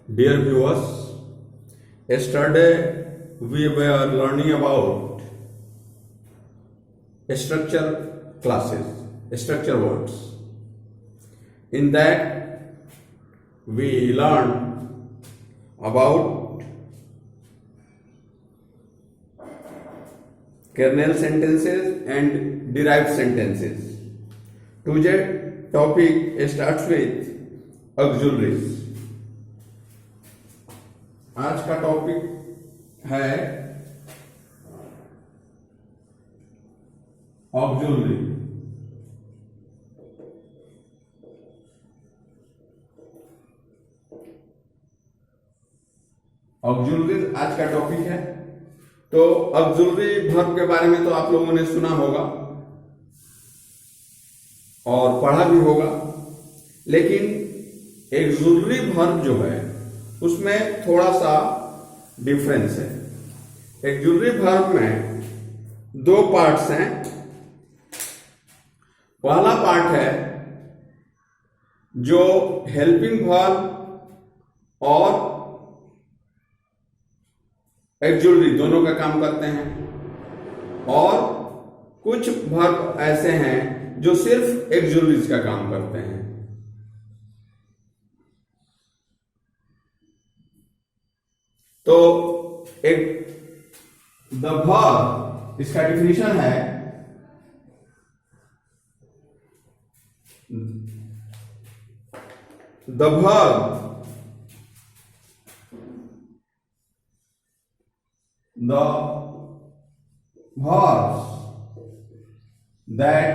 Dear viewers, yesterday we were learning about structure classes, structure words. In that, we learned about kernel sentences and derived sentences. Today's topic starts with auxiliaries. आज का topic है auxiliary. Auxiliary आज का topic है। तो auxiliary verb के बारे में तो आप लोगों ने सुना होगा और पढ़ा भी होगा, लेकिन ऑक्सिलरी वर्ब जो है उसमें थोड़ा सा डिफरेंस है। ऑक्सिलरी वर्ब में दो पार्ट्स हैं। पहला पार्ट है जो हेल्पिंग वर्ब और ऑक्सिलरी दोनों का काम करते हैं, और कुछ वर्ब ऐसे हैं जो सिर्फ ऑक्सिलरीज का काम करते हैं। तो एक द वर्ब, इसका डिफिनीशन है the verb verbs that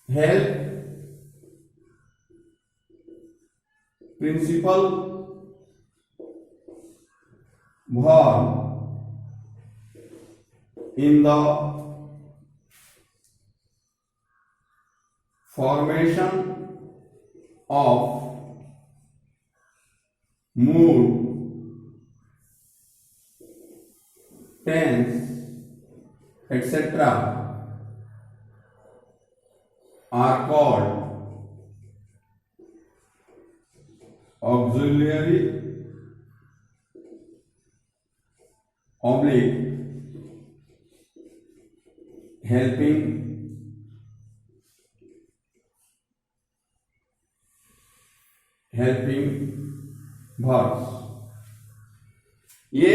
help principal verb in the formation of mood, tense, etc. are called auxiliary oblique helping verbs। ये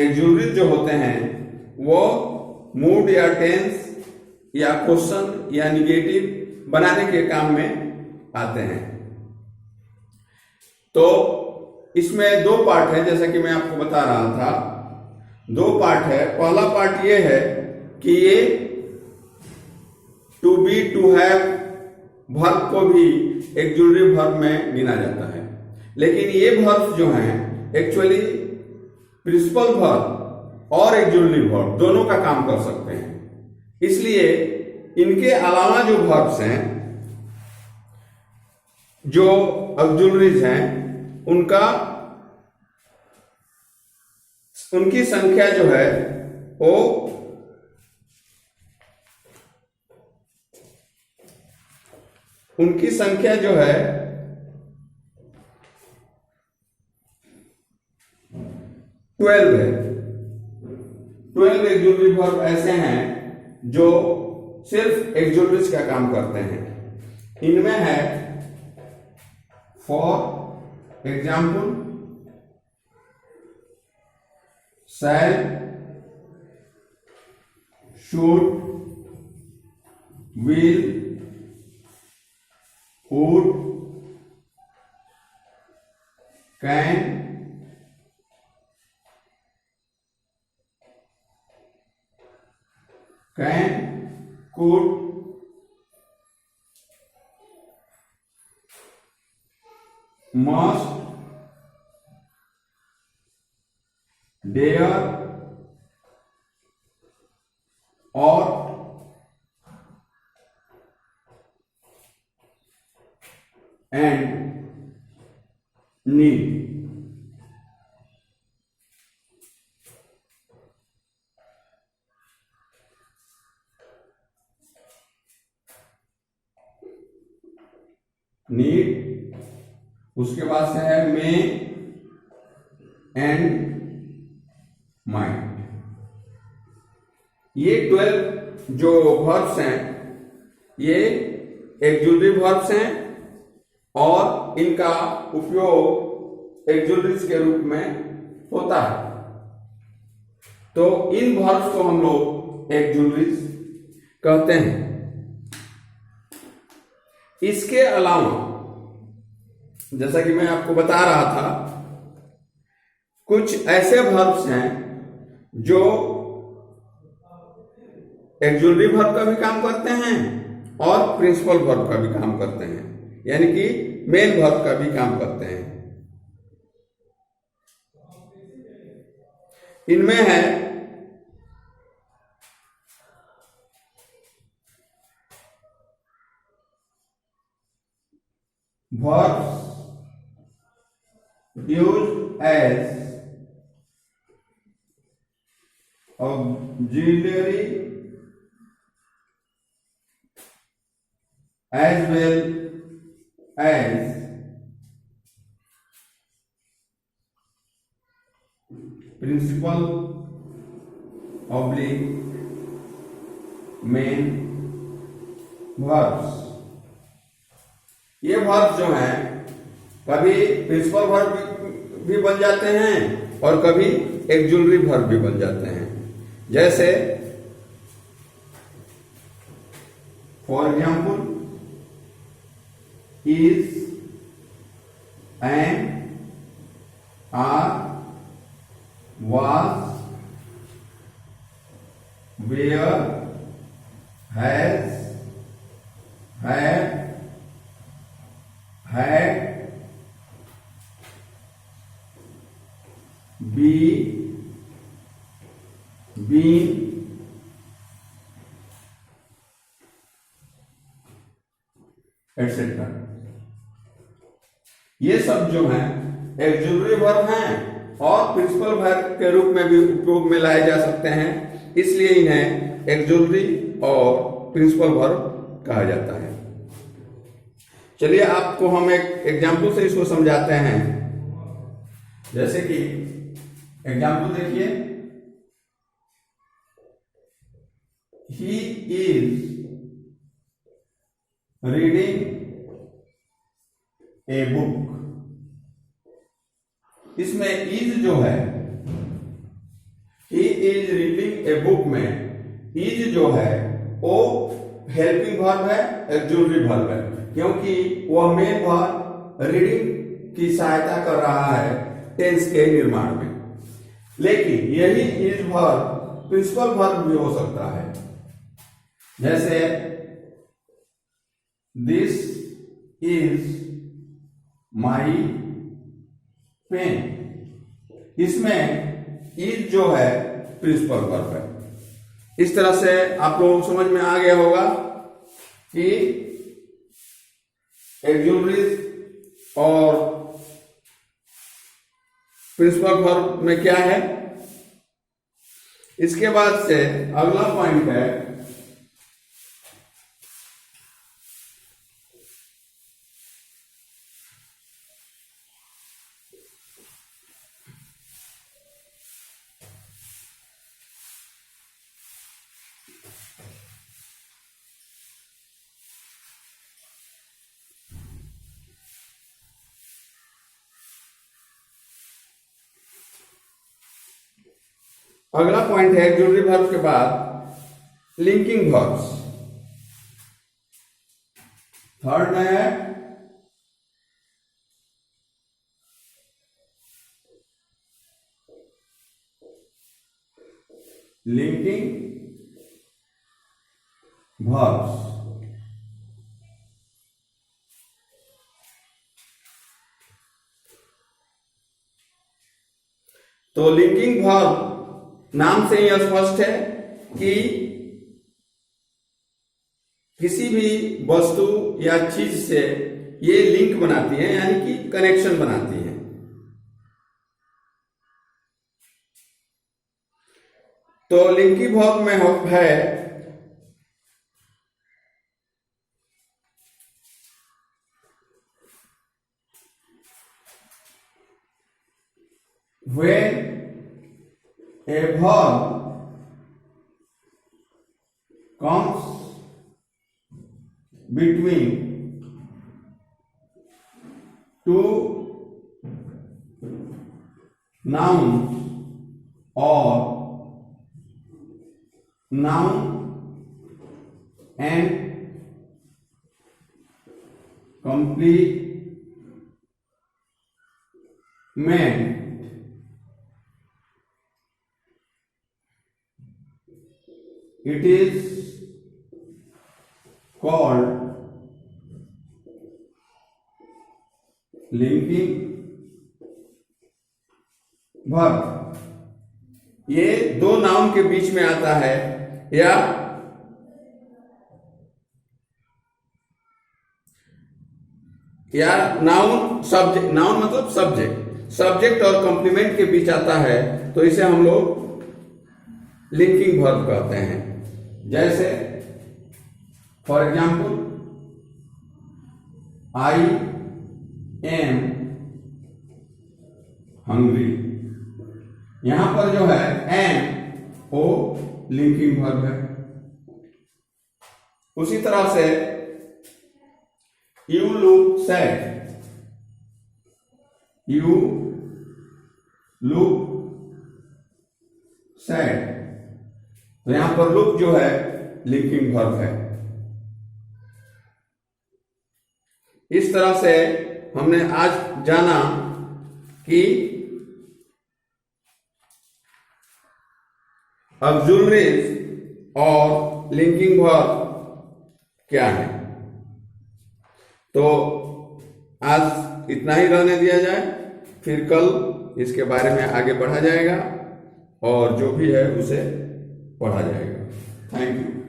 ऑक्सिलरी जो होते हैं वो मूड या टेंस या क्वेश्चन या निगेटिव बनाने के काम में आते हैं। तो इसमें दो पार्ट है, जैसा कि मैं आपको बता रहा था। दो पार्ट है। पहला पार्ट ये है कि ये to be to have verb को भी ऑक्सिलरी वर्ब में गिना जाता है, लेकिन ये वर्ब जो हैं एक्चुअली प्रिंसिपल वर्ब और ऑक्सिलरी वर्ब दोनों का काम कर सकते हैं। इसलिए इनके अलावा जो वर्ब्स हैं, जो ऑक्सिलरीज हैं, उनकी संख्या जो है वो उनकी संख्या जो है 12 है। 12 ऑक्सिलरी वर्ब ऐसे हैं जो सिर्फ ऑक्सिलरीज का काम करते हैं। इनमें है for example, shall, should, will, would, can, could, must, dare, ought, and need। Need, उसके बाद से है मे एंड माइंड। ये 12 जो वर्ब्स हैं ये एक्सक्लूसिव वर्ब्स हैं और इनका उपयोग एक्सक्लूसिव के रूप में होता है। तो इन वर्ब्स को हम लोग एक्सक्लूसिव कहते हैं। इसके अलावा जैसा कि मैं आपको बता रहा था, कुछ ऐसे वर्ब्स हैं जो एक्सक्लूसिव वर्ब का भी काम करते हैं और प्रिंसिपल वर्ब का भी काम करते हैं, यानी कि मेन वर्ब का भी काम करते हैं। इनमें है verbs used as auxiliary as well as principal oblique main verbs। ये वर्ब जो हैं कभी प्रिंसिपल वर्ब भी बन जाते हैं और कभी एक्सक्लूसिव वर्ब भी बन जाते हैं। जैसे for example is, am, are, was, where, has, have, had, be, been, etcetera. ये सब जो हैं एक्सक्लूसिव वर्ब हैं और प्रिंसिपल वर्ब के रूप में भी उपयोग में लाए जा सकते हैं, इसलिए इन्हें एक्सक्लूसिव और प्रिंसिपल वर्ब कहा जाता है। चलिए आपको हम एक एग्जाम्पल से इसको समझाते हैं। जैसे कि एग्जाम्पल देखिए, he is reading a book. इसमें इज जो है, he is reading a book में इज जो है वो हेल्पिंग वर्ब है, एक्सक्लूसिव वर्ब है, क्योंकि वह मेन वर्ब रीडिंग की सहायता कर रहा है टेंस के निर्माण में। लेकिन यही इज वर्ब प्रिंसिपल वर्ब भी हो सकता है। जैसे दिस इज माई पेन, इसमें इज जो है प्रिंसिपल वर्ब है। इस तरह से आप लोगों को समझ में आ गया होगा कि एक्सक्लूसिव और प्रिंसिपल वर्ब में क्या है। इसके बाद से अगला पॉइंट है एक्सक्लूसिव वर्ब के बाद लिंकिंग वर्ब्स। थर्ड में है लिंकिंग वर्ब्स। तो लिंकिंग वर्ब नाम से ही स्पष्ट है कि किसी भी वस्तु या चीज से ये लिंक बनाती है, यानी कि कनेक्शन बनाती है। तो लिंकिंग वर्ब में है when a verb comes between two nouns or noun and complement, it is called linking verb। ये दो नाउन के बीच में आता है या नाउन सब्जेक्ट, नाउन मतलब सब्जेक्ट और कॉम्प्लीमेंट के बीच आता है, तो इसे हम लोग लिंकिंग वर्ब कहते हैं। जैसे for example, I am hungry, यहां पर जो है एम वो लिंकिंग वर्ब है। उसी तरह से you look sad, you look sad, तो यहां पर लुक जो है लिंकिंग वर्ब है। इस तरह से हमने आज जाना कि ऑक्सिलरीज और लिंकिंग वर्ब क्या है। तो आज इतना ही रहने दिया जाए, फिर कल इसके बारे में आगे बढ़ा जाएगा और जो भी है उसे पढ़ा जाएगा। Thank you.